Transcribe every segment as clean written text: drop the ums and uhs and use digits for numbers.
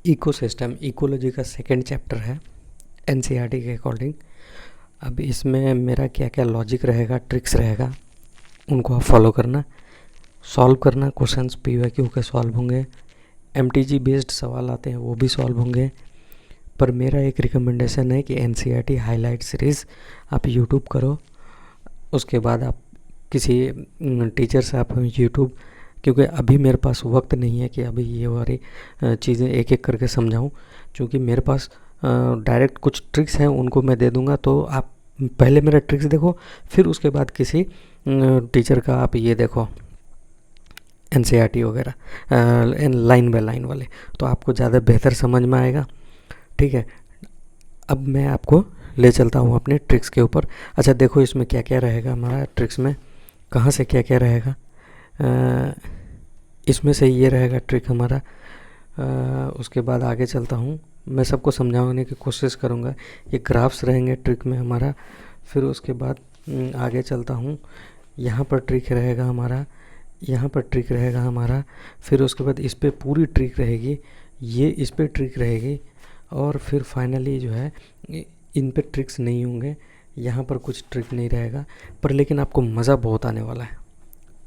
Ecosystem ecology का second chapter है NCERT के अकॉर्डिंग। अब इसमें मेरा क्या क्या लॉजिक रहेगा, ट्रिक्स रहेगा, उनको आप फॉलो करना, सॉल्व करना। क्वेश्चंस पीवाईक्यू के सॉल्व होंगे, एमटीजी बेस्ड सवाल आते हैं वो भी सॉल्व होंगे। पर मेरा एक रिकमेंडेशन है कि एनसीईआरटी हाईलाइट सीरीज़ आप यूट्यूब करो, उसके बाद आप किसी टीचर से आप यूट्यूब, क्योंकि अभी मेरे पास वक्त नहीं है कि अभी ये वाली चीज़ें एक एक करके समझाऊं, क्योंकि मेरे पास डायरेक्ट कुछ ट्रिक्स हैं उनको मैं दे दूंगा। तो आप पहले मेरा ट्रिक्स देखो, फिर उसके बाद किसी टीचर का आप ये देखो एनसीईआरटी वगैरह लाइन बाय लाइन वाले, तो आपको ज़्यादा बेहतर समझ में आएगा। ठीक है, अब मैं आपको ले चलता हूँ अपने ट्रिक्स के ऊपर। अच्छा देखो इसमें क्या क्या रहेगा हमारा ट्रिक्स में, कहाँ से क्या क्या रहेगा। इसमें से ये रहेगा ट्रिक हमारा। उसके बाद आगे चलता हूँ, मैं सबको समझाने की कोशिश करूँगा। ये ग्राफ्स रहेंगे ट्रिक में हमारा। फिर उसके बाद आगे चलता हूँ, यहाँ पर ट्रिक रहेगा हमारा, यहाँ पर ट्रिक रहेगा हमारा। फिर उसके बाद इस पर पूरी ट्रिक रहेगी, ये इस पर ट्रिक रहेगी। और फिर फाइनली जो है इन पे ट्रिक्स नहीं होंगे, यहाँ पर कुछ ट्रिक नहीं रहेगा, पर लेकिन आपको मज़ा बहुत आने वाला है।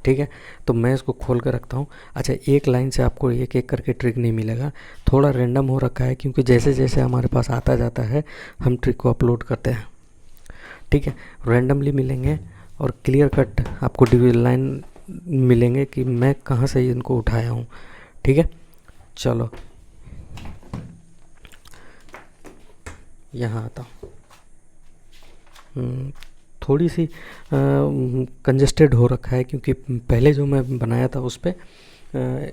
ठीक है, तो मैं इसको खोल कर रखता हूँ। अच्छा एक लाइन से आपको एक एक करके ट्रिक नहीं मिलेगा, थोड़ा रैंडम हो रखा है, क्योंकि जैसे जैसे हमारे पास आता जाता है हम ट्रिक को अपलोड करते हैं। ठीक है, रैंडमली मिलेंगे और क्लियर कट आपको लाइन मिलेंगे कि मैं कहाँ से इनको उठाया हूँ। ठीक है, चलो यहाँ आता हूँ। थोड़ी सी कंजेस्टेड हो रखा है, क्योंकि पहले जो मैं बनाया था उस पर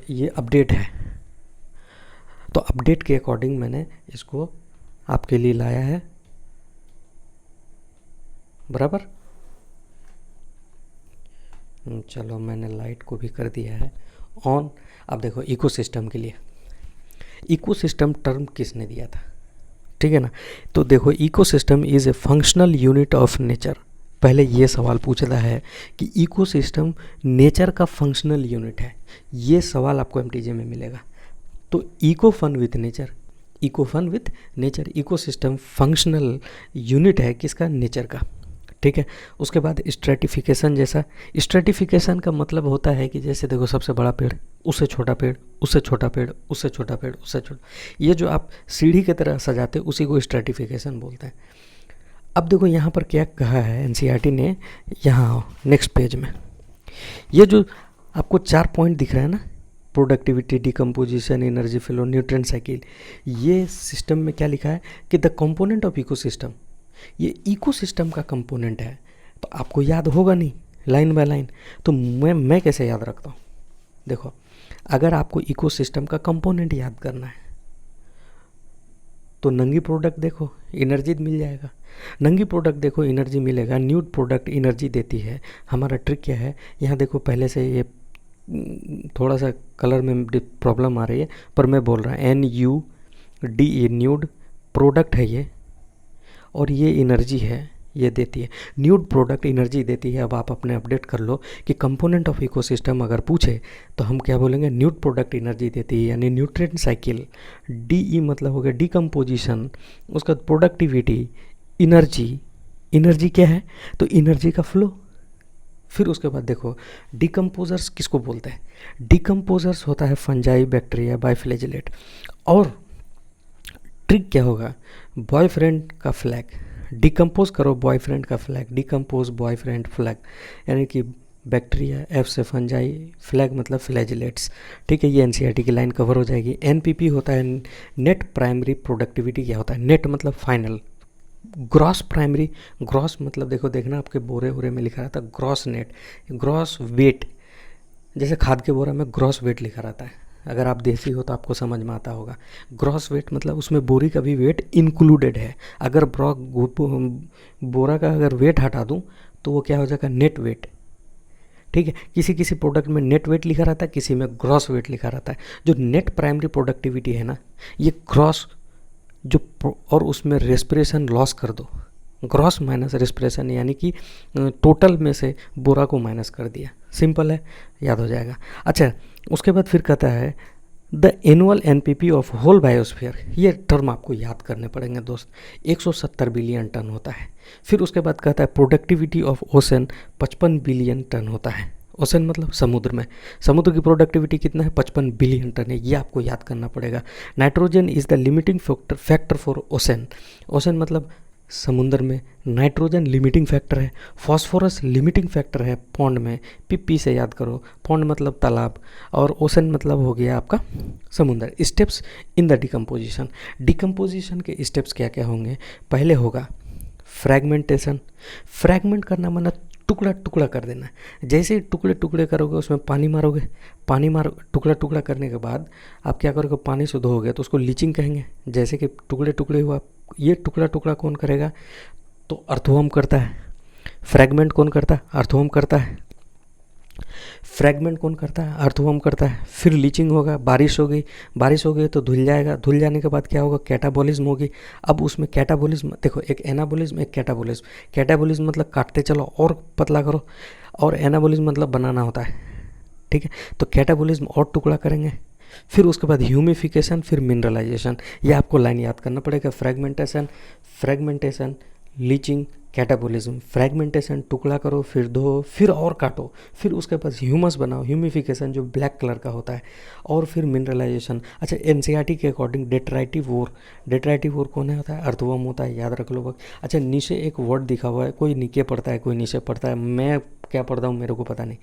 ये अपडेट है, तो अपडेट के अकॉर्डिंग मैंने इसको आपके लिए लाया है बराबर। चलो मैंने लाइट को भी कर दिया है ऑन। अब देखो इकोसिस्टम के लिए, इकोसिस्टम टर्म किसने दिया था, ठीक है ना। तो देखो ecosystem is a functional unit of nature. पहले ये सवाल पूछता है कि इकोसिस्टम नेचर का फंक्शनल यूनिट है, ये सवाल आपको एमटीजे में मिलेगा। तो eco fun with nature, eco fun with nature, ecosystem functional unit है किसका, नेचर का। ठीक है, उसके बाद स्ट्रेटिफिकेशन, जैसा स्ट्रेटिफिकेशन का मतलब होता है कि जैसे देखो सबसे बड़ा पेड़, उससे छोटा पेड़, उससे छोटा पेड़, उससे छोटा पेड़, उससे छोटा, ये जो आप सीढ़ी की तरह सजाते उसी को स्ट्रेटिफिकेशन बोलते हैं। अब देखो यहाँ पर क्या कहा है एनसीईआरटी ने, यहाँ नेक्स्ट पेज में ये जो आपको 4 पॉइंट दिख रहा है ना, productivity, decomposition, energy flow, nutrient cycle, ये सिस्टम में क्या लिखा है कि द कंपोनेंट ऑफ इकोसिस्टम, ये इकोसिस्टम का कंपोनेंट है। तो आपको याद होगा नहीं लाइन बाय लाइन, तो मैं कैसे याद रखता हूँ। देखो अगर आपको इकोसिस्टम का कंपोनेंट याद करना है तो नंगी प्रोडक्ट देखो एनर्जी मिल जाएगा, नंगी प्रोडक्ट देखो एनर्जी मिलेगा, न्यूड प्रोडक्ट एनर्जी देती है। हमारा ट्रिक क्या है, यहाँ देखो पहले से ये थोड़ा सा कलर में प्रॉब्लम आ रही है, पर मैं बोल रहा हूँ NUDE न्यूड प्रोडक्ट है ये, और ये एनर्जी है, ये देती है, न्यूड प्रोडक्ट एनर्जी देती है। अब आप अपने अपडेट कर लो कि कंपोनेंट ऑफ इकोसिस्टम अगर पूछे तो हम क्या बोलेंगे, न्यूड प्रोडक्ट एनर्जी देती है, यानी न्यूट्रिएंट साइकिल। DE मतलब हो गया डिकम्पोजिशन, उसका प्रोडक्टिविटी, एनर्जी, एनर्जी क्या है तो एनर्जी का फ्लो। फिर उसके बाद देखो डिकम्पोजर्स किसको बोलते हैं, डिकम्पोजर्स होता है फंजाई, बैक्टीरिया, बायोफ्लैजेलेट। और ट्रिक क्या होगा, बॉयफ्रेंड का फ्लैग, डिकम्पोज करो बॉयफ्रेंड का फ्लैग, डिकम्पोज बॉयफ्रेंड फ्लैग, यानी कि बैक्टीरिया, F से फंजाई, फ्लैग मतलब फ्लैजिलेट्स। ठीक है, ये एनसीईआरटी की लाइन कवर हो जाएगी। NPP होता है नेट प्राइमरी प्रोडक्टिविटी, क्या होता है, नेट मतलब फाइनल, ग्रॉस प्राइमरी, ग्रॉस मतलब देखो देखना आपके बोरे वोरे में लिखा रहता है ग्रॉस नेट, ग्रॉस वेट, जैसे खाद के बोरा में ग्रॉस वेट लिखा रहता है, अगर आप देसी हो तो आपको समझ में आता होगा। ग्रॉस वेट मतलब उसमें बोरी का भी वेट इंक्लूडेड है। अगर बोरा का अगर वेट हटा दूं तो वो क्या हो जाएगा, नेट वेट। ठीक है, किसी किसी प्रोडक्ट में नेट वेट लिखा रहता है, किसी में ग्रॉस वेट लिखा रहता है। जो नेट प्राइमरी प्रोडक्टिविटी है ना, ये ग्रॉस और उसमें रेस्पिरेशन लॉस कर दो, ग्रॉस माइनस रेस्पिरेशन, यानी कि टोटल में से बोरा को माइनस कर दिया, सिंपल है, याद हो जाएगा। अच्छा उसके बाद फिर कहता है the annual NPP of whole biosphere, ये टर्म आपको याद करने पड़ेंगे दोस्त, 170 बिलियन टन होता है। फिर उसके बाद कहता है productivity of ocean 55 billion ton होता है। ओशन मतलब समुद्र में, समुद्र की प्रोडक्टिविटी कितना है, 55 बिलियन टन है, ये आपको याद करना पड़ेगा। Nitrogen is the limiting factor for ocean, ocean मतलब समुद्र में, नाइट्रोजन लिमिटिंग फैक्टर है, फॉस्फोरस लिमिटिंग फैक्टर है पॉन्ड में, पी से याद करो, पॉन्ड मतलब तालाब, और ओशन मतलब हो गया आपका समुद्र। Steps in the decomposition, decomposition के स्टेप्स क्या क्या होंगे, पहले होगा फ्रैगमेंटेशन, फ्रैगमेंट करना माना टुकड़ा टुकड़ा कर देना, जैसे ही टुकड़े टुकड़े करोगे उसमें पानी मारोगे, पानी मारो, टुकड़ा टुकड़ा करने के बाद आप क्या करोगे, पानी से धोओगे तो उसको लीचिंग कहेंगे। जैसे कि टुकड़े टुकड़े हुआ, ये टुकड़ा टुकड़ा कौन करेगा, तो अर्थवर्म करता है। फ्रैगमेंट कौन करता है, अर्थवर्म करता है। फ्रैगमेंट कौन करता है, अर्थवर्म करता है। फिर लीचिंग होगा, बारिश हो गई, बारिश हो गई तो धुल जाएगा, धुल जाने के बाद क्या होगा, कैटाबॉलिज्म होगी। अब उसमें कैटाबॉलिज्म देखो, एक एनाबॉलिज्म एक कैटाबॉलिज्म, कैटाबॉलिज्म मतलब काटते चलो और पतला करो, और एनाबॉलिज्म मतलब बनाना होता है, ठीक है। तो कैटाबॉलिज्म और टुकड़ा करेंगे, फिर उसके बाद ह्यूमिफिकेशन, फिर मिनरलाइजेशन, ये आपको लाइन याद करना पड़ेगा। Fragmentation, fragmentation, leaching, catabolism. Fragmentation टुकड़ा करो, फिर धो, फिर और काटो, फिर उसके बाद ह्यूमस बनाओ, ह्यूमिफिकेशन जो ब्लैक कलर का होता है, और फिर मिनरलाइजेशन। अच्छा, एनसीईआरटी के अकॉर्डिंग डेट्राइटिव वोर, डेट्राइटिव वोर कौन है, होता है अर्थवर्म होता है, याद रख लो बस। अच्छा, नीचे एक वर्ड दिखा हुआ है, कोई नीचे पढ़ता है कोई नीचे पढ़ता है, मैं क्या पढ़ता हूँ मेरे को पता नहीं,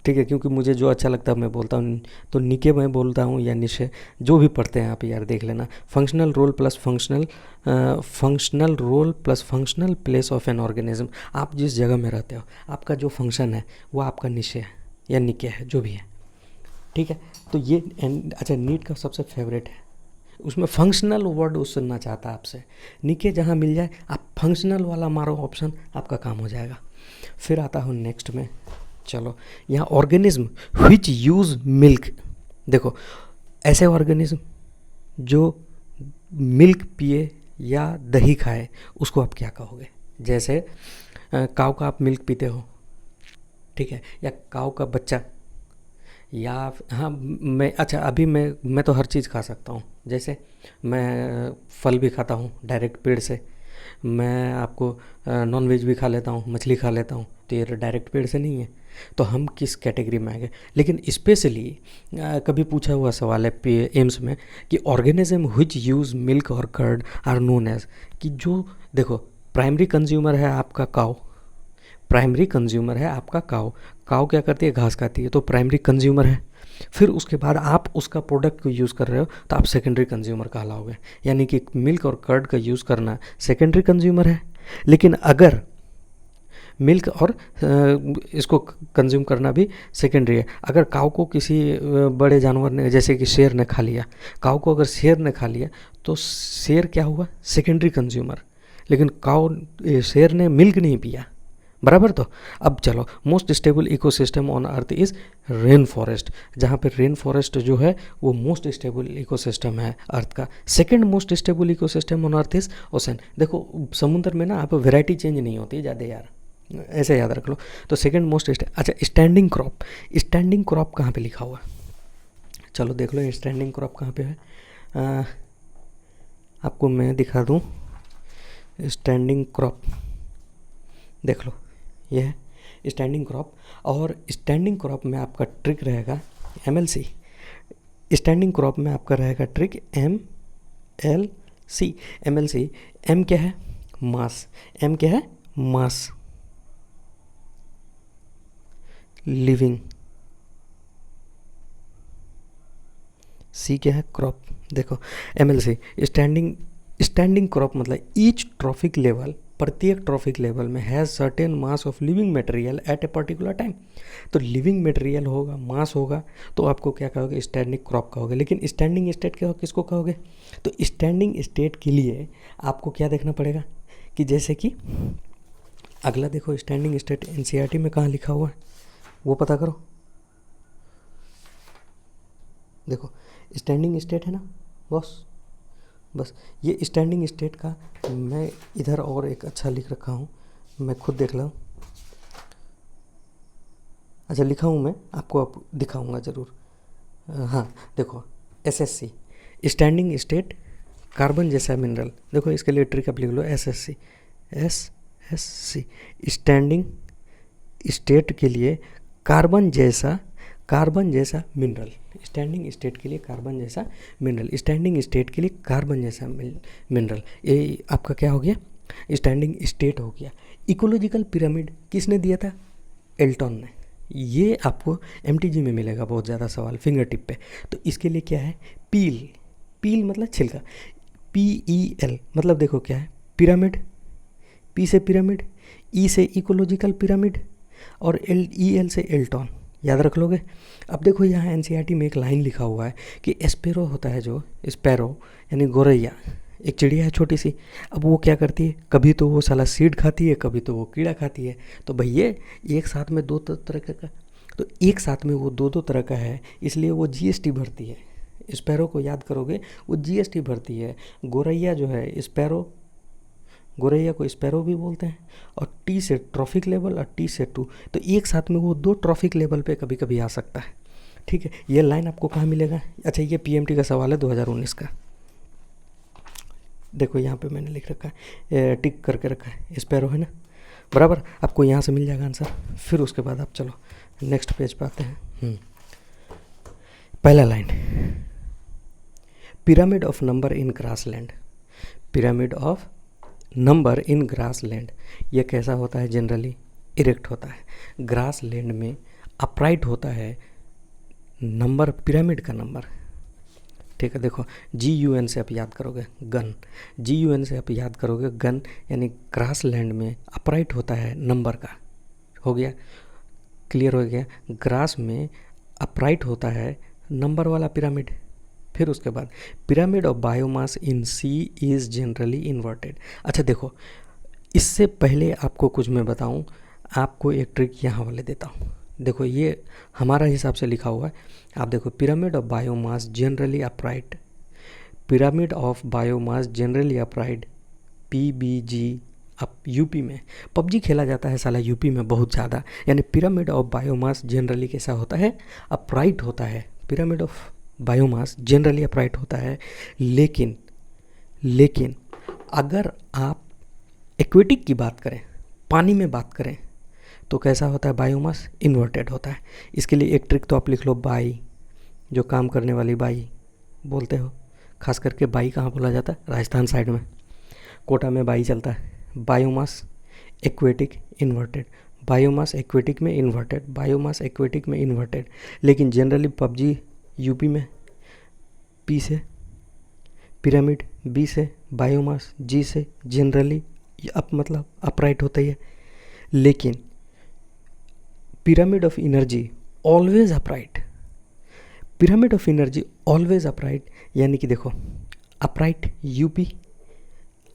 ठीक है, क्योंकि मुझे जो अच्छा लगता है मैं बोलता हूँ, तो निके मैं बोलता हूँ या निशे, जो भी पढ़ते हैं आप यार देख लेना। Functional role plus functional, functional role plus functional place of an organism, आप जिस जगह में रहते हो आपका जो फंक्शन है वो आपका निशे है या निके है, जो भी है, ठीक है। तो ये अच्छा, नीट का सबसे फेवरेट है, उसमें फंक्शनल वर्ड वो सुनना चाहता है आपसे, निके जहाँ मिल जाए आप फंक्शनल वाला मारो ऑप्शन, आपका काम हो जाएगा। फिर आता हूँ नेक्स्ट में, चलो यहाँ ऑर्गेनिज्म विच यूज़ मिल्क, देखो ऐसे ऑर्गेनिज्म जो मिल्क पिए या दही खाए उसको आप क्या कहोगे। जैसे काऊ का आप मिल्क पीते हो, ठीक है, या काऊ का बच्चा, या हाँ मैं, अच्छा अभी मैं तो हर चीज़ खा सकता हूँ, जैसे मैं फल भी खाता हूँ डायरेक्ट पेड़ से, मैं आपको नॉन वेज भी खा लेता हूँ, मछली खा लेता हूँ, तो ये डायरेक्ट पेड़ से नहीं है, तो हम किस कैटेगरी में आ गए। लेकिन स्पेशली कभी पूछा हुआ सवाल है एम्स में कि ऑर्गेनिज्म व्हिच यूज़ मिल्क और कर्ड आर नोन एज, कि जो देखो प्राइमरी कंज्यूमर है आपका काऊ, प्राइमरी कंज्यूमर है आपका काऊ, काऊ क्या करती है, घास खाती है, तो प्राइमरी कंज्यूमर है। फिर उसके बाद आप उसका प्रोडक्ट को यूज़ कर रहे हो तो आप सेकेंडरी कंज्यूमर कहलाओगे, यानी कि मिल्क और कर्ड का यूज़ करना सेकेंडरी कंज्यूमर है। लेकिन अगर मिल्क और इसको कंज्यूम करना भी सेकेंडरी है। अगर काऊ को किसी बड़े जानवर ने, जैसे कि शेर ने खा लिया, काऊ को अगर शेर ने खा लिया तो शेर क्या हुआ, सेकेंडरी कंज्यूमर। लेकिन काऊ, शेर ने मिल्क नहीं पिया, बराबर। तो अब चलो, most stable ecosystem on earth is rain forest, जहाँ पे रेन फॉरेस्ट जो है वो मोस्ट स्टेबल इकोसिस्टम है अर्थ का। Second most stable ecosystem on earth is ocean. देखो समुद्र में ना आप वैरायटी चेंज नहीं होती ज़्यादा यार, ऐसे याद रख लो। तो सेकंड मोस्ट अच्छा, स्टैंडिंग क्रॉप, स्टैंडिंग क्रॉप कहाँ पे लिखा हुआ है, चलो देख लो स्टैंडिंग क्रॉप कहाँ पे है। आपको मैं दिखा दूँ, स्टैंडिंग क्रॉप देख लो, ये है स्टैंडिंग क्रॉप। और स्टैंडिंग क्रॉप में आपका ट्रिक रहेगा MLC, स्टैंडिंग क्रॉप में आपका रहेगा ट्रिक MLC। MLC, M क्या है, मास, M क्या है, मास, लिविंग, C क्या है, क्रॉप। देखो MLC, स्टैंडिंग क्रॉप मतलब ईच ट्रॉफिक लेवल, प्रत्येक ट्रॉफिक लेवल में has certain mass of living material at a particular time. तो लिविंग मटेरियल होगा, मास होगा, तो आपको क्या कहोगे, स्टैंडिंग क्रॉप कहोगे। लेकिन स्टैंडिंग स्टेट क्या हो, किसको कहोगे, तो स्टैंडिंग स्टेट के लिए आपको क्या देखना पड़ेगा, कि जैसे कि अगला देखो, स्टैंडिंग स्टेट NCERT में कहाँ लिखा हुआ है वो पता करो। देखो स्टैंडिंग स्टेट है ना बॉस, बस ये स्टैंडिंग स्टेट का मैं इधर और एक अच्छा लिख रखा हूँ, मैं खुद देख ला, अच्छा लिखा हूँ मैं, आपको दिखाऊंगा ज़रूर। हाँ देखो, SSC, स्टैंडिंग स्टेट कार्बन जैसा मिनरल। देखो इसके लिए ट्रिक आप लिख लो SSC, SSC स्टैंडिंग स्टेट के लिए कार्बन जैसा मिनरल। स्टैंडिंग स्टेट के लिए कार्बन जैसा मिनरल, स्टैंडिंग स्टेट के लिए कार्बन जैसा मिनरल। ये आपका क्या हो गया, स्टैंडिंग स्टेट हो गया। इकोलॉजिकल पिरामिड किसने दिया था, एल्टन ने। ये आपको MTG में मिलेगा बहुत ज़्यादा सवाल फिंगर टिप पे। तो इसके लिए क्या है, पील मतलब छिलका, PEL मतलब देखो क्या है, पिरामिड, P से पिरामिड, E से इकोलॉजिकल पिरामिड और EL से एल्टन, याद रख लोगे। अब देखो यहाँ NCERT में एक लाइन लिखा हुआ है कि स्पैरो होता है, जो स्पैरो यानी गोरैया, एक चिड़िया है छोटी सी। अब वो क्या करती है, कभी तो वो साला सीड खाती है, कभी तो वो कीड़ा खाती है। तो भैया एक साथ में दो तरह का, तो एक साथ में वो दो तरह का है, इसलिए वो GST भरती है। स्पैरो को याद करोगे, वो GST भरती है। गोरैया जो है स्पैरो, गोरैया को स्पैरो भी बोलते हैं। और T से ट्रॉफिक लेवल और T से 2, तो एक साथ में वो 2 ट्रॉफिक लेवल पे कभी कभी आ सकता है। ठीक है, ये लाइन आपको कहाँ मिलेगा। अच्छा, ये PMT का सवाल है 2019 का। देखो यहाँ पे मैंने लिख रखा है, टिक करके रखा है, स्पैरो है ना, बराबर। आपको यहाँ से मिल जाएगा आंसर। फिर उसके बाद आप चलो नेक्स्ट पेज पे आते हैं। पहला line, pyramid of number in grassland, pyramid of number in grassland. ये कैसा होता है, जनरली इरेक्ट होता है। ग्रासलैंड में अपराइट होता है नंबर, पिरामिड का नंबर। ठीक है, देखो GUN से आप याद करोगे गन, GUN से आप याद करोगे गन, यानी ग्रासलैंड में अपराइट होता है नंबर का। हो गया, क्लियर हो गया। ग्रास में अपराइट होता है नंबर वाला पिरामिड। फिर उसके बाद pyramid of biomass in sea is generally inverted. अच्छा देखो, इससे पहले आपको कुछ मैं बताऊं, आपको एक ट्रिक यहाँ वाले देता हूँ। देखो ये हमारा हिसाब से लिखा हुआ है, आप देखो, pyramid of biomass generally upright, pyramid of biomass generally upright, PBG। अब यूपी में PUBG खेला जाता है साला, यूपी में बहुत ज़्यादा। यानी पिरामिड ऑफ बायोमास जनरली कैसा होता है, अपराइट होता है। Pyramid of biomass generally upright होता है। लेकिन अगर आप एक्वेटिक की बात करें, पानी में बात करें, तो कैसा होता है, बायोमास इन्वर्टेड होता है। इसके लिए एक ट्रिक तो आप लिख लो, बाई, जो काम करने वाली बाई बोलते हो। खास करके बाई कहाँ बोला जाता है, राजस्थान साइड में, कोटा में बाई चलता है। Biomass aquatic inverted, biomass aquatic में इन्वर्टेड, बायोमास एक्वेटिक में इन्वर्टेड। लेकिन जनरली PUBG यूपी में P से पिरामिड, B से बायोमास, G से जनरली मतलब अपराइट होता ही है। लेकिन pyramid of energy always upright, pyramid of energy always upright. यानी कि देखो, upright UP,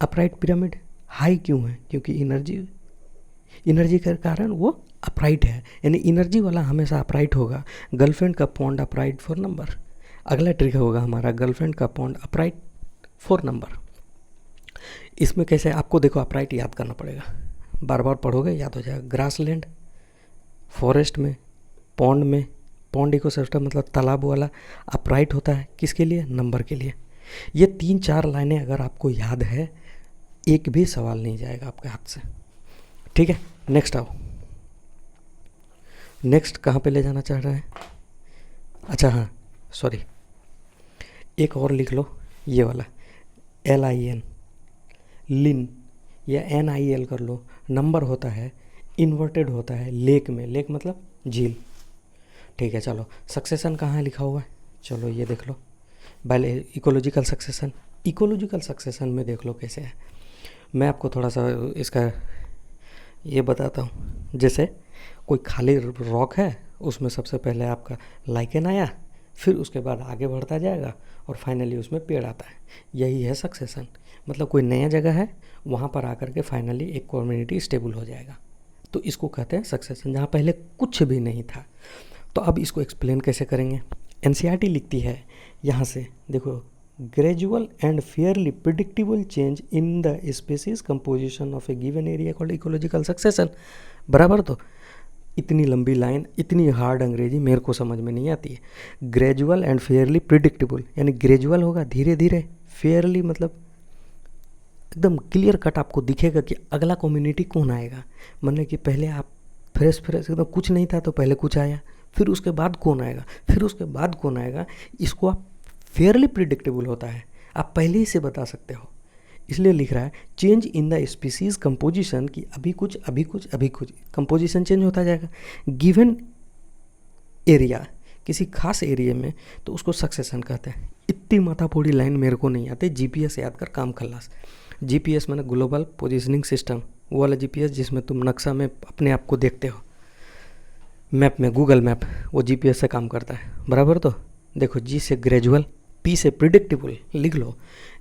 upright pyramid high क्यों है, क्योंकि एनर्जी के कारण वो अपराइट है। यानी एनर्जी वाला हमेशा अपराइट होगा। गर्लफ्रेंड का पॉन्ड अपराइट फॉर नंबर। अगला ट्रिक होगा हमारा, गर्लफ्रेंड का पॉन्ड अपराइट फॉर नंबर। इसमें कैसे, आपको देखो अपराइट याद करना पड़ेगा, बार बार पढ़ोगे याद हो जाएगा। ग्रासलैंड, फॉरेस्ट में, पॉन्ड में, पॉन्ड इकोसिस्टम मतलब तालाब वाला अपराइट होता है किसके लिए, नंबर के लिए। ये 3-4 लाइनें अगर आपको याद है, एक भी सवाल नहीं जाएगा आपके हाथ से। ठीक है, नेक्स्ट आओ। नेक्स्ट कहाँ पे ले जाना चाह रहा है, अच्छा हाँ सॉरी, एक और लिख लो, ये वाला LIN, लिन, या NIL कर लो। नंबर होता है, इन्वर्टेड होता है लेक में, लेक मतलब झील। ठीक है, चलो सक्सेशन कहाँ लिखा हुआ है, चलो ये देख लो। पहले इकोलॉजिकल सक्सेशन, इकोलॉजिकल सक्सेशन में देख लो कैसे है। मैं आपको थोड़ा सा इसका ये बताता हूँ। जैसे कोई खाली रॉक है, उसमें सबसे पहले आपका लाइकेन आया, फिर उसके बाद आगे बढ़ता जाएगा और फाइनली उसमें पेड़ आता है। यही है सक्सेशन। मतलब कोई नया जगह है, वहाँ पर आकर के फाइनली एक कम्युनिटी स्टेबल हो जाएगा, तो इसको कहते हैं सक्सेशन, जहाँ पहले कुछ भी नहीं था। तो अब इसको एक्सप्लेन कैसे करेंगे। NCERT लिखती है यहाँ से, देखो, gradual and Fairlie predictable change in the species composition of A given area called ecological succession. बराबर। तो इतनी लंबी लाइन, इतनी हार्ड अंग्रेजी मेरे को समझ में नहीं आती है। ग्रेजुअल एंड फेयरली प्रिडिक्टेबल, यानी ग्रेजुअल होगा धीरे धीरे, फेयरली मतलब एकदम क्लियर कट आपको दिखेगा कि अगला कम्युनिटी कौन आएगा। मतलब कि पहले आप फ्रेश एकदम कुछ नहीं था तो पहले कुछ आया, फिर उसके बाद कौन आएगा, फिर उसके बाद कौन आएगा, इसको आप फेयरली प्रिडिक्टेबल होता है, आप पहले ही से बता सकते हो। इसलिए लिख रहा है change in the species composition, की अभी कुछ अभी कुछ अभी कुछ, कंपोजिशन चेंज होता जाएगा। गिवन एरिया, किसी खास एरिया में, तो उसको सक्सेशन कहते हैं। इतनी माथाफोड़ी लाइन मेरे को नहीं आती, जीपीएस याद कर काम खल्लास। जीपीएस मैंने ग्लोबल पोजीशनिंग सिस्टम, वो वाला जीपीएस जिसमें तुम नक्शा में अपने आप को देखते हो, मैप में, गूगल मैप, वो जीपीएस से काम करता है, बराबर। तो देखो, जी से ग्रेजुअल, पी से प्रिडिक्टेबल, लिख लो,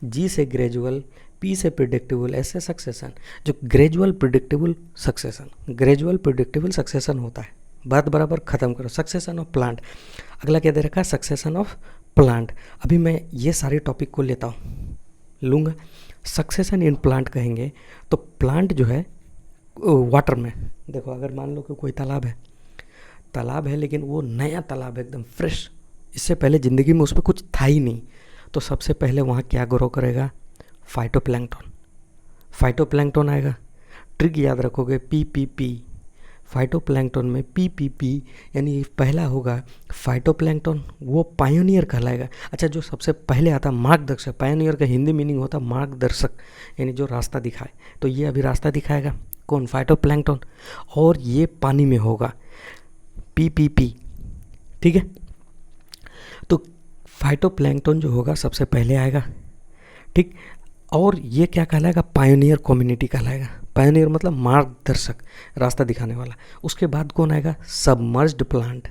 जी से ग्रेजुअल, पी से प्रिडिक्टेबल, ऐसे सक्सेशन। जो gradual predictable succession, gradual predictable succession होता है, बात बराबर खत्म करो। सक्सेशन ऑफ प्लांट, अगला क्या दे रखा है, सक्सेशन ऑफ प्लांट। अभी मैं ये सारे टॉपिक को लेता हूँ, लूँगा। सक्सेशन इन प्लांट कहेंगे तो प्लांट जो है वाटर में, देखो अगर मान लो कि कोई तालाब है लेकिन वो नया तालाब है, एकदम फ्रेश, इससे पहले ज़िंदगी में उस पर कुछ था ही नहीं, तो सबसे पहले वहाँ क्या ग्रो करेगा, फाइटोप्लैंक्टन। फाइटोप्लैंक्टन आएगा, ट्रिक याद रखोगे, पी। फाइटोप्लैंक्टन में पी यानी पहला होगा फाइटोप्लैंक्टन, वो पायोनियर कहलाएगा। अच्छा, जो सबसे पहले आता मार्गदर्शक, पायोनियर का हिंदी मीनिंग होता मार्गदर्शक, यानी जो रास्ता दिखाए। तो ये अभी रास्ता दिखाएगा कौन, फाइटोप्लैंक्टन, और ये पानी में होगा, पी। ठीक है, तो फाइटोप्लैंक्टन जो होगा सबसे पहले आएगा, ठीक। और ये क्या कहलाएगा, पायोनियर कम्युनिटी कहलाएगा। पायोनियर मतलब मार्गदर्शक, रास्ता दिखाने वाला। उसके बाद कौन आएगा, सबमर्ज्ड प्लांट।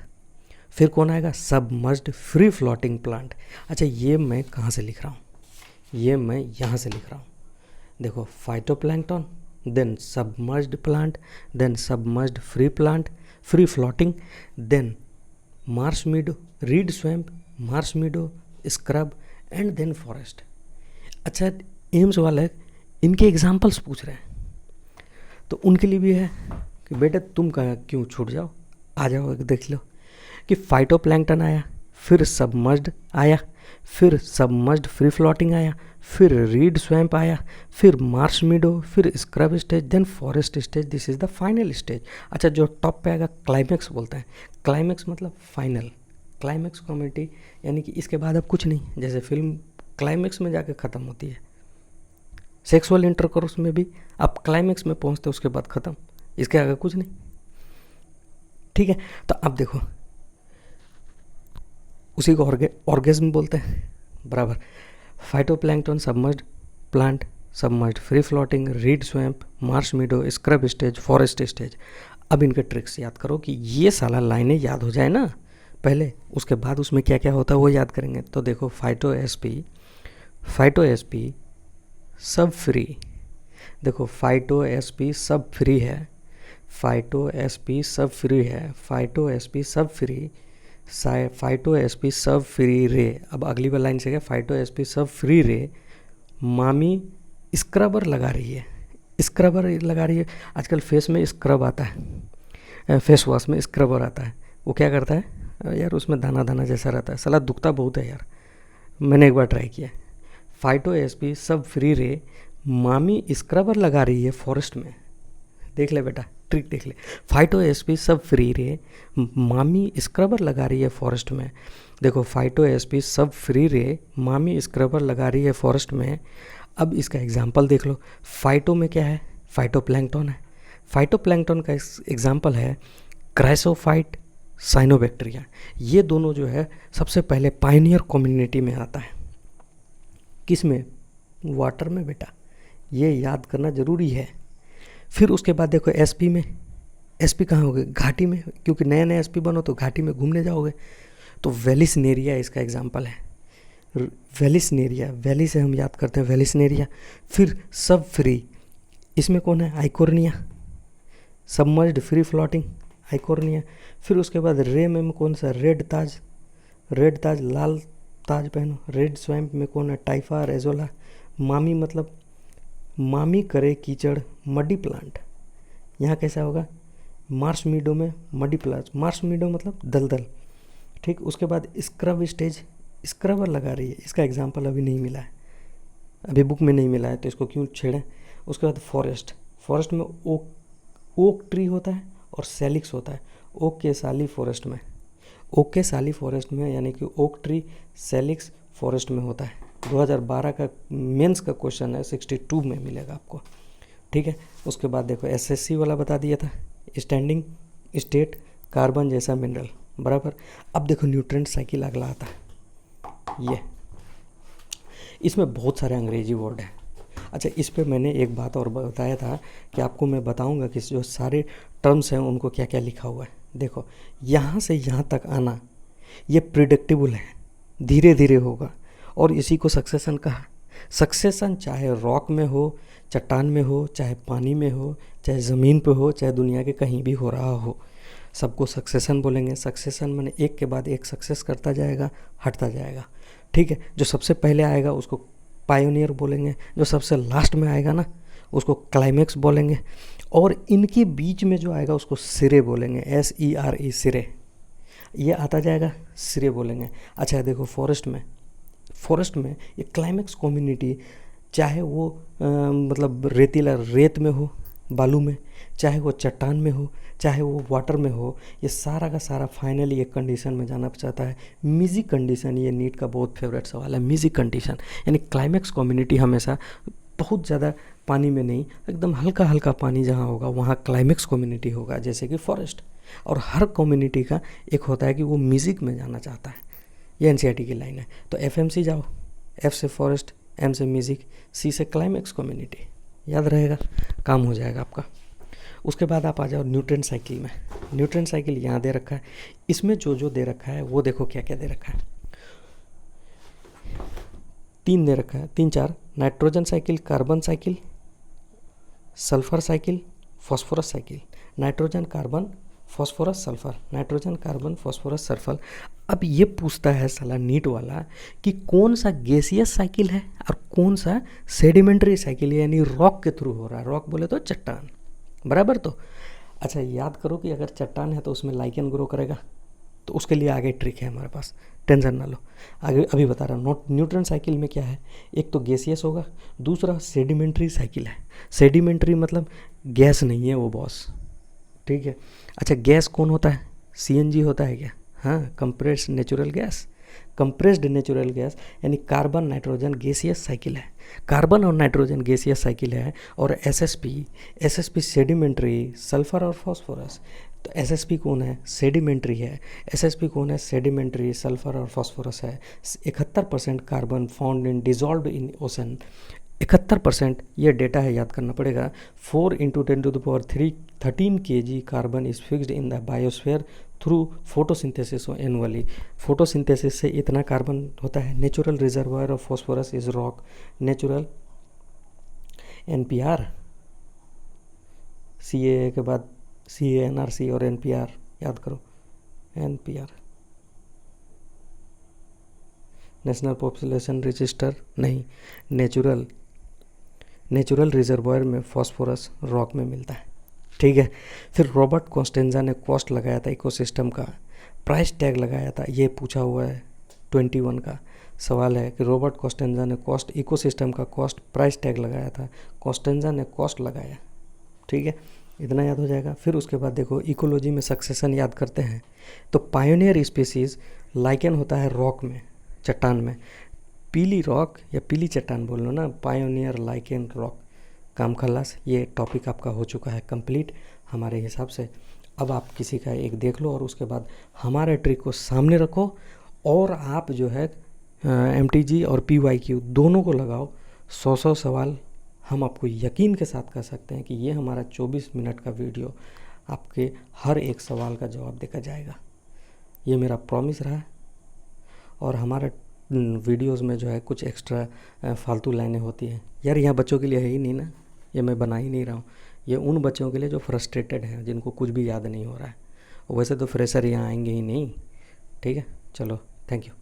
फिर कौन आएगा, सबमर्ज्ड फ्री फ्लोटिंग प्लांट। अच्छा, ये मैं कहाँ से लिख रहा हूँ, ये मैं यहाँ से लिख रहा हूँ। देखो, phytoplankton, then submerged plant, then submerged free plant, free floating, then marsh meadow, reed swamp, marsh meadow, scrub, and then forest. अच्छा, एम्स वाले इनके एग्जाम्पल्स पूछ रहे हैं, तो उनके लिए भी है कि बेटे तुम कहाँ क्यों छूट जाओ, आ जाओ, देख लो कि फाइटोप्लैंक्टन आया, फिर सबमर्ज्ड आया, फिर सबमर्ज्ड फ्री फ्लोटिंग आया, फिर रीड स्वैम्प आया, फिर मार्श मीडो, फिर scrub stage, then forest stage, this is the final stage. अच्छा, जो टॉप पे आएगा क्लाइमैक्स बोलते हैं। क्लाइमैक्स मतलब फाइनल, क्लाइमैक्स कम्युनिटी, यानी कि इसके बाद अब कुछ नहीं, जैसे फिल्म क्लाइमैक्स में जाके ख़त्म होती है, सेक्सुअल इंटरकोर्स में भी आप क्लाइमैक्स में पहुंचते, उसके बाद ख़त्म, इसके आगे कुछ नहीं। ठीक है, तो अब देखो, उसी को ऑर्गेज्म बोलते हैं, बराबर। Phytoplankton, submerged plant, submerged free floating, read swamp, marsh meadow, scrub stage, forest stage. अब इनके ट्रिक्स याद करो कि ये साला लाइनें याद हो जाए ना पहले, उसके बाद उसमें क्या क्या होता है वो याद करेंगे। तो देखो, फाइटो एसपी सब फ्री, देखो फाइटो एसपी सब फ्री है, फाइटो एसपी सब फ्री है, फाइटो एसपी सब फ्री, फाइटो एसपी सब फ्री रे। अब अगली बार लाइन से क्या, फाइटो एसपी सब फ्री रे, मामी स्क्रबर लगा रही है, स्क्रबर लगा रही है। आजकल फेस में स्क्रब आता है, फेस वॉश में स्क्रबर आता है, वो क्या करता है यार, उसमें दाना दाना जैसा रहता है, साला दुखता बहुत है यार, मैंने एक बार ट्राई किया। फाइटो एसपी सब फ्री रे, मामी स्क्रबर लगा रही है फॉरेस्ट में, देख ले बेटा, ट्रिक देख ले। फाइटो एसपी सब फ्री रे, मामी स्क्रबर लगा रही है फॉरेस्ट में। देखो, फाइटो एसपी सब फ्री रे, मामी स्क्रबर लगा रही है फॉरेस्ट में। अब इसका एग्जाम्पल देख लो, फाइटो में क्या है, फाइटोप्लैंक्टन है, फाइटोप्लैंक्टन का एग्जाम्पल है क्राइसोफाइट, साइनोबैक्टीरिया। ये दोनों जो है सबसे पहले पायनियर कम्युनिटी में आता है, किस में, वाटर में बेटा, ये याद करना ज़रूरी है। फिर उसके बाद देखो एसपी में, एसपी कहाँ होगे, घाटी में, क्योंकि नए नए एसपी बनो तो घाटी में घूमने जाओगे, तो वेलिसनेरिया इसका एग्जाम्पल है, वेलिसनेरिया, वैली से हम याद करते हैं वेलिसनेरिया। फिर सब फ्री, इसमें कौन है, Eichhornia, submerged free floating, Eichhornia. फिर उसके बाद रे में कौन सा, रेड ताज, रेड ताज, लाल ताज पहनो। रेड स्वैम्प में कौन है, टाइफा, रेजोला। मामी मतलब मामी करे कीचड़, मडी प्लांट, यहाँ कैसा होगा, मार्श मीडो में मडी प्लाज, मार्श मीडो मतलब दलदल, ठीक। उसके बाद स्क्रब स्टेज, स्क्रबर लगा रही है, इसका एग्जाम्पल अभी नहीं मिला है, अभी बुक में नहीं मिला है तो इसको क्यों छेड़ें। उसके बाद फॉरेस्ट, फॉरेस्ट में ओक ट्री होता है और सैलिक्स होता है। ओक के साली फॉरेस्ट में, ओक के साली फॉरेस्ट में यानी कि ओक ट्री सैलिक्स फॉरेस्ट में होता है। 2012 का मेंस का क्वेश्चन है, 62 में मिलेगा आपको, ठीक है। उसके बाद देखो एसएससी वाला बता दिया था, स्टैंडिंग स्टेट कार्बन जैसा मिनरल, बराबर। अब देखो न्यूट्रिएंट साइकिल अगला आता है, ये इसमें बहुत सारे अंग्रेजी वर्ड हैं। अच्छा, इस पे मैंने एक बात और बताया था कि आपको मैं बताऊंगा कि जो सारे टर्म्स हैं उनको क्या क्या लिखा हुआ है। देखो यहाँ से यहाँ तक आना ये प्रिडिक्टेबल है, धीरे धीरे होगा, और इसी को सक्सेशन कहा। सक्सेशन चाहे रॉक में हो, चट्टान में हो, चाहे पानी में हो, चाहे ज़मीन पे हो, चाहे दुनिया के कहीं भी हो रहा हो, सबको सक्सेशन बोलेंगे। सक्सेशन माने एक के बाद एक सक्सेस करता जाएगा, हटता जाएगा, ठीक है। जो सबसे पहले आएगा उसको पायोनियर बोलेंगे, जो सबसे लास्ट में आएगा ना उसको क्लाइमेक्स बोलेंगे, और इनके बीच में जो आएगा उसको सिरे बोलेंगे, SERE सिरे, ये आता जाएगा, सिरे बोलेंगे। अच्छा देखो फॉरेस्ट में ये क्लाइमेक्स कम्युनिटी, चाहे वो मतलब रेतीला रेत में हो, बालू में, चाहे वो चट्टान में हो, चाहे वो वाटर में हो, ये सारा का सारा फाइनली एक कंडीशन में जाना चाहता है, म्यूजिक कंडीशन। ये नीट का बहुत फेवरेट सवाल है, म्यूजिक कंडीशन, यानी क्लाइमेक्स कम्युनिटी हमेशा बहुत ज़्यादा पानी में नहीं, एकदम हल्का हल्का पानी जहाँ होगा वहाँ क्लाइमेक्स कम्युनिटी होगा, जैसे कि फॉरेस्ट। और हर कम्युनिटी का एक होता है कि वो म्यूज़िक में जाना चाहता है, ये एनसीईआरटी की लाइन है। तो FMC जाओ, F से फॉरेस्ट, M से म्यूज़िक, C से क्लाइमेक्स कम्युनिटी, याद रहेगा, काम हो जाएगा आपका। उसके बाद आप आ जाओ न्यूट्रिएंट साइकिल में। न्यूट्रिएंट साइकिल यहाँ दे रखा है, इसमें जो जो दे रखा है वो देखो क्या क्या दे रखा है, 3 दे रखा है, 3-4, nitrogen cycle, carbon cycle, sulphur cycle, phosphorus cycle. Nitrogen carbon phosphorus sulphur, nitrogen carbon phosphorus sulphur. अब ये पूछता है साला नीट वाला कि कौन सा गैसियस साइकिल है और कौन सा सेडिमेंट्री साइकिल है, यानी रॉक के थ्रू हो रहा है। रॉक बोले तो चट्टान, बराबर। तो अच्छा याद करो कि अगर चट्टान है तो उसमें लाइकेन ग्रो करेगा, तो उसके लिए आगे ट्रिक है हमारे पास, टेंशन ना लो, आगे अभी बता रहा हूँ। न्यूट्रिएंट साइकिल में क्या है, एक तो गैसियस होगा, दूसरा सेडिमेंट्री साइकिल है। सेडिमेंट्री मतलब गैस नहीं है वो बॉस, ठीक है। अच्छा गैस कौन होता है, CNG होता है क्या, हाँ, compressed natural gas. Compressed natural gas यानी कार्बन नाइट्रोजन गैसियस साइकिल है, कार्बन और नाइट्रोजन गैसियस साइकिल है। और SSP सेडिमेंट्री, सल्फर और फास्फोरस। तो SSP कौन है, सेडिमेंट्री है। SSP कौन है, सेडिमेंट्री, सल्फर और फास्फोरस है। 71% carbon found in dissolved in ocean, 71%, ये डेटा है, याद करना पड़ेगा। 4 × 10³ 13 kg carbon is fixed in the biosphere through photosynthesis annually. Photosynthesis से इतना कार्बन होता है। Natural reservoir of phosphorus is rock, natural NPR, CAA के बाद CANRC और NPR, याद करो, NPR नेशनल पॉपुलेशन रजिस्टर नहीं, नेचुरल रिजर्वायर में फॉस्फोरस रॉक में मिलता है, ठीक है। फिर रॉबर्ट कॉस्टेंजा ने कॉस्ट लगाया था इकोसिस्टम का, प्राइस टैग लगाया था, ये पूछा हुआ है 21 का सवाल है कि रॉबर्ट कॉस्टेंजा ने कॉस्ट, इकोसिस्टम का कॉस्ट, प्राइस टैग लगाया था, कॉस्टेंजा ने कॉस्ट लगाया, ठीक है, इतना याद हो जाएगा। फिर उसके बाद देखो इकोलॉजी में सक्सेशन याद करते हैं, तो पायोनियर स्पीसीज लाइकेन होता है रॉक में, चट्टान में, पीली रॉक या पीली चट्टान बोल लो ना, पायोनियर लाइकेन रॉक, काम खलास। ये टॉपिक आपका हो चुका है कंप्लीट हमारे हिसाब से। अब आप किसी का एक देख लो और उसके बाद हमारे ट्रिक को सामने रखो, और आप जो है MTG और PYQ दोनों को लगाओ, 100 सवाल हम आपको यकीन के साथ कह सकते हैं कि ये हमारा 24 मिनट का वीडियो आपके हर एक सवाल का जवाब देकर जाएगा, ये मेरा प्रॉमिस रहा है। और हमारा वीडियोस में जो है कुछ एक्स्ट्रा फालतू लाइनें होती हैं यार, यहाँ बच्चों के लिए है ही नहीं ना, ये मैं बना ही नहीं रहा हूँ, ये उन बच्चों के लिए जो फ्रस्ट्रेटेड हैं, जिनको कुछ भी याद नहीं हो रहा है। वैसे तो फ्रेशर यहाँ आएंगे ही नहीं, ठीक है। चलो, थैंक यू।